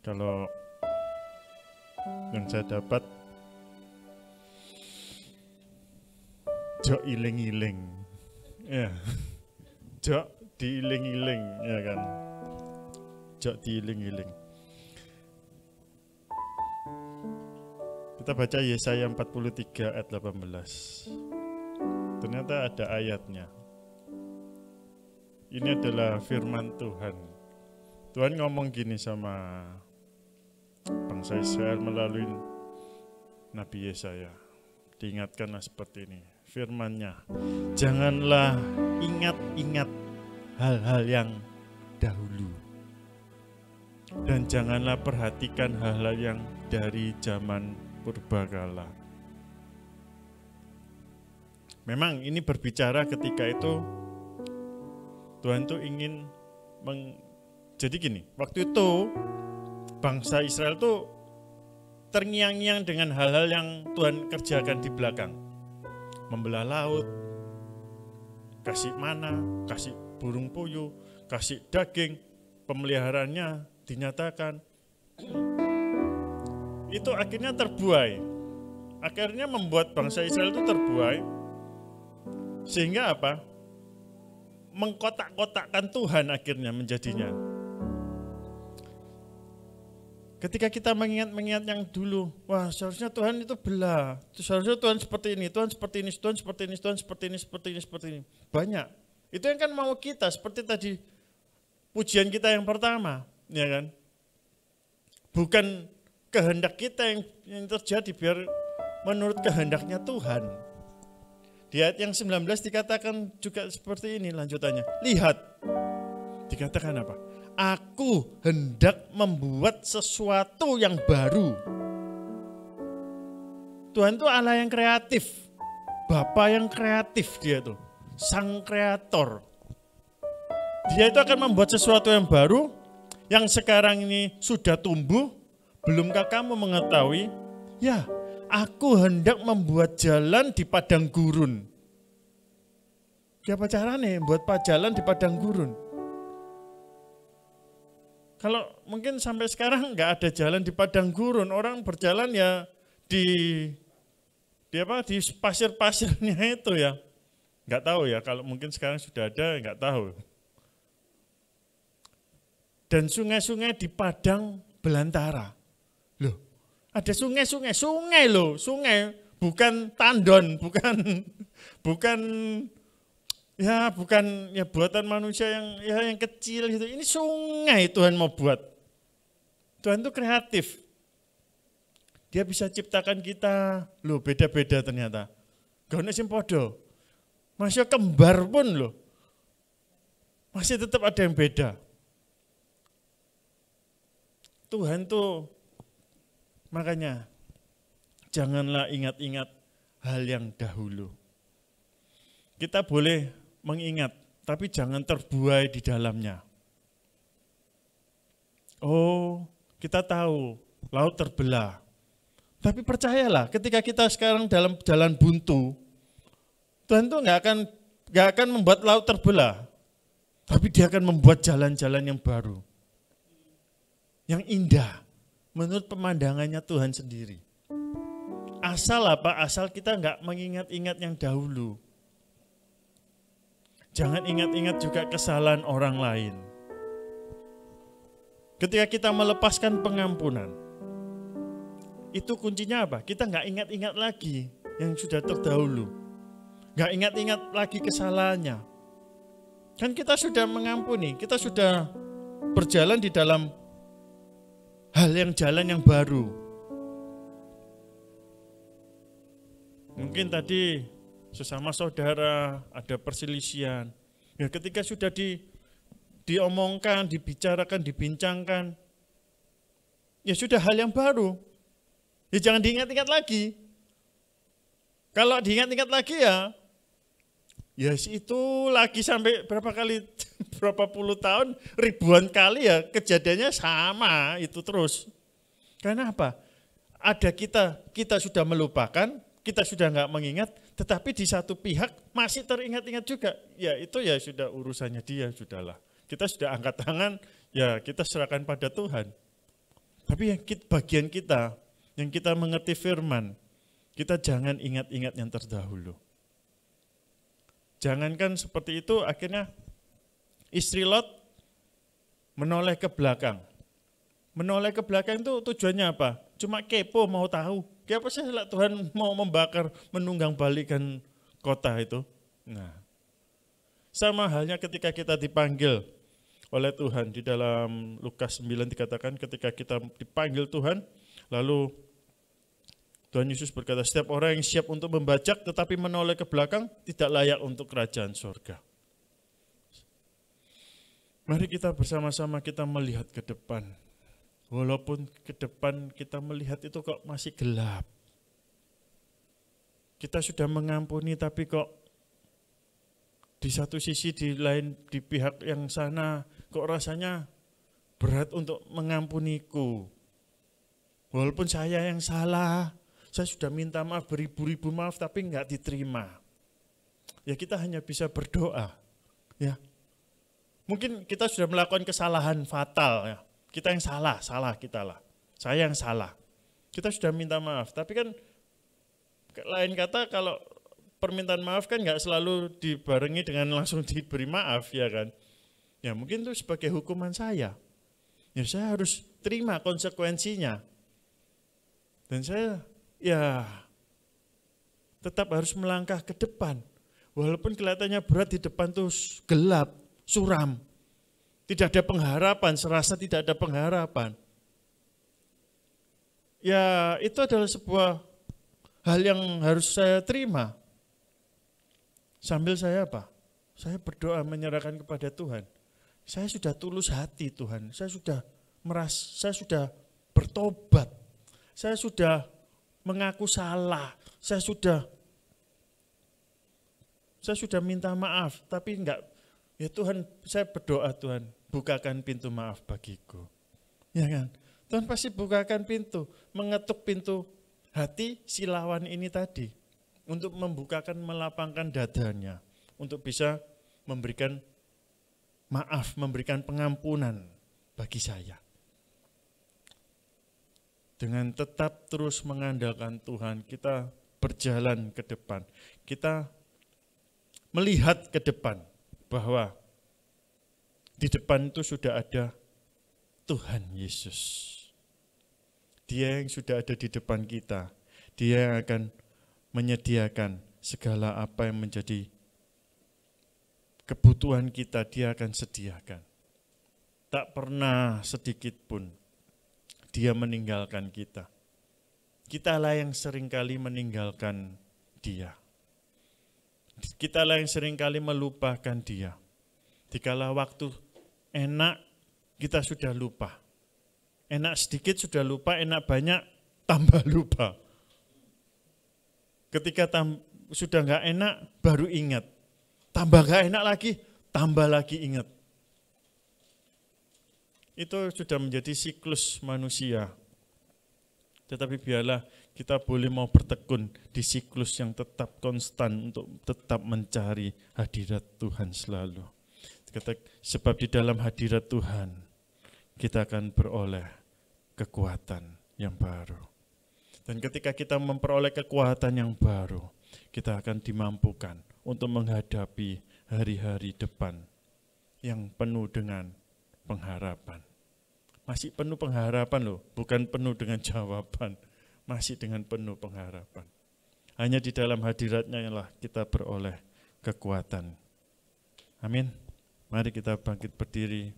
Kalau yang saya dapat, jok iling-iling, ya, jok diiling-iling, ya kan, jok diiling-iling. Kita baca Yesaya 43 ayat 18. Ternyata ada ayatnya. Ini adalah firman Tuhan. Tuhan ngomong gini sama bangsa Israel melalui Nabi Yesaya. Diingatkanlah seperti ini firman-Nya. Janganlah ingat-ingat hal-hal yang dahulu. Dan janganlah perhatikan hal-hal yang dari zaman purbakala. Memang ini berbicara ketika itu Tuhan tuh ingin jadi gini, waktu itu bangsa Israel tuh terngiang-ngiang dengan hal-hal yang Tuhan kerjakan di belakang. Membelah laut, kasih mana, kasih burung puyuh, kasih daging, pemeliharaannya dinyatakan. Itu akhirnya terbuai. Akhirnya membuat bangsa Israel itu terbuai. Sehingga apa? Mengkotak-kotakkan Tuhan akhirnya menjadinya. Ketika kita mengingat-mengingat yang dulu, wah seharusnya Tuhan itu belah, seharusnya Tuhan seperti ini, Tuhan seperti ini, Tuhan seperti ini, Tuhan seperti ini, seperti ini, seperti ini. Banyak. Itu yang kan mau kita, seperti tadi pujian kita yang pertama, ya kan? Bukan kehendak kita yang terjadi, biar menurut kehendaknya Tuhan. Di ayat yang 19 dikatakan juga seperti ini lanjutannya. Lihat, dikatakan apa? Aku hendak membuat sesuatu yang baru. Tuhan itu Allah yang kreatif. Bapa yang kreatif dia tuh. Sang kreator. Dia itu akan membuat sesuatu yang baru. Yang sekarang ini sudah tumbuh. Belumkah kamu mengetahui? Ya, aku hendak membuat jalan di padang gurun. Siapa caranya buat jalan di padang gurun? Kalau mungkin sampai sekarang nggak ada jalan di padang gurun, orang berjalan ya di pasir-pasirnya itu ya. Nggak tahu ya, kalau mungkin sekarang sudah ada, nggak tahu. Dan sungai-sungai di padang belantara. Loh, ada sungai loh, sungai bukan tandon, bukan buatan manusia yang kecil gitu. Ini sungai Tuhan mau buat. Tuhan itu kreatif. Dia bisa ciptakan kita, loh beda-beda ternyata. Gak ada yang podo. Masih kembar pun loh. Masih tetap ada yang beda. Tuhan tuh makanya janganlah ingat-ingat hal yang dahulu. Kita boleh mengingat, tapi jangan terbuai di dalamnya. Oh, kita tahu laut terbelah. Tapi percayalah, ketika kita sekarang dalam jalan buntu, Tuhan itu nggak akan membuat laut terbelah, tapi Dia akan membuat jalan-jalan yang baru, yang indah, menurut pemandangannya Tuhan sendiri. Asal apa? Asal kita nggak mengingat-ingat yang dahulu. Jangan ingat-ingat juga kesalahan orang lain. Ketika kita melepaskan pengampunan, itu kuncinya apa? Kita nggak ingat-ingat lagi yang sudah terdahulu. Nggak ingat-ingat lagi kesalahannya. Kan kita sudah mengampuni, kita sudah berjalan di dalam jalan yang baru. Mungkin tadi sesama saudara ada perselisihan. Ya ketika sudah diomongkan, dibicarakan, dibincangkan, ya sudah hal yang baru. Ya jangan diingat-ingat lagi. Kalau diingat-ingat lagi ya itu lagi sampai berapa puluh tahun, ribuan kali ya kejadiannya sama itu terus. Karena apa? Ada kita sudah melupakan, kita sudah nggak mengingat, tetapi di satu pihak masih teringat-ingat juga. Ya itu ya sudah urusannya dia, sudahlah. Kita sudah angkat tangan, ya kita serahkan pada Tuhan. Tapi bagian kita, yang kita mengerti firman, kita jangan ingat-ingat yang terdahulu. Jangankan seperti itu, akhirnya istri Lot menoleh ke belakang. Menoleh ke belakang itu tujuannya apa? Cuma kepo, mau tahu. Kenapa sih Tuhan mau membakar, menunggang balikan kota itu? Nah, sama halnya ketika kita dipanggil oleh Tuhan. Di dalam Lukas 9 dikatakan ketika kita dipanggil Tuhan, lalu Tuhan Yesus berkata, setiap orang yang siap untuk membajak tetapi menoleh ke belakang tidak layak untuk kerajaan surga. Mari kita bersama-sama kita melihat ke depan. Walaupun ke depan kita melihat itu kok masih gelap. Kita sudah mengampuni tapi kok di satu sisi di pihak yang sana kok rasanya berat untuk mengampuniku. Walaupun saya yang salah, saya sudah minta maaf beribu-ribu maaf tapi enggak diterima. Ya kita hanya bisa berdoa. Ya. Mungkin kita sudah melakukan kesalahan fatal ya. Kita yang salah kita lah. Saya yang salah. Kita sudah minta maaf, tapi kan lain kata kalau permintaan maaf kan nggak selalu dibarengi dengan langsung diberi maaf ya kan. Ya mungkin itu sebagai hukuman saya. Ya saya harus terima konsekuensinya. Dan saya ya tetap harus melangkah ke depan. Walaupun kelihatannya berat di depan tuh gelap, suram. Tidak ada pengharapan, serasa tidak ada pengharapan. Ya itu adalah sebuah hal yang harus saya terima. Sambil saya apa? Saya berdoa menyerahkan kepada Tuhan. Saya sudah tulus hati Tuhan, saya sudah bertobat. Saya sudah mengaku salah, saya sudah minta maaf, tapi enggak. Ya Tuhan, saya berdoa Tuhan, bukakan pintu maaf bagiku. Ya kan? Tuhan pasti bukakan pintu, mengetuk pintu hati si lawan ini tadi. Untuk membukakan, melapangkan dadanya. Untuk bisa memberikan maaf, memberikan pengampunan bagi saya. Dengan tetap terus mengandalkan Tuhan, kita berjalan ke depan. Kita melihat ke depan. Bahwa di depan itu sudah ada Tuhan Yesus. Dia yang sudah ada di depan kita. Dia yang akan menyediakan segala apa yang menjadi kebutuhan kita, dia akan sediakan. Tak pernah sedikit pun dia meninggalkan kita. Kitalah yang seringkali meninggalkan dia. Kitalah yang seringkali melupakan dia. Dikala waktu enak, kita sudah lupa. Enak sedikit sudah lupa, enak banyak tambah lupa. Ketika sudah enggak enak, baru ingat. Tambah enggak enak lagi, tambah lagi ingat. Itu sudah menjadi siklus manusia. Tetapi biarlah kita boleh mau bertekun di siklus yang tetap konstan untuk tetap mencari hadirat Tuhan selalu. Sebab di dalam hadirat Tuhan kita akan beroleh kekuatan yang baru. Dan ketika kita memperoleh kekuatan yang baru, kita akan dimampukan untuk menghadapi hari-hari depan yang penuh dengan pengharapan. Masih penuh pengharapan loh, bukan penuh dengan jawaban, masih dengan penuh pengharapan. Hanya di dalam hadiratnya lah kita beroleh kekuatan. Amin. Mari kita bangkit berdiri.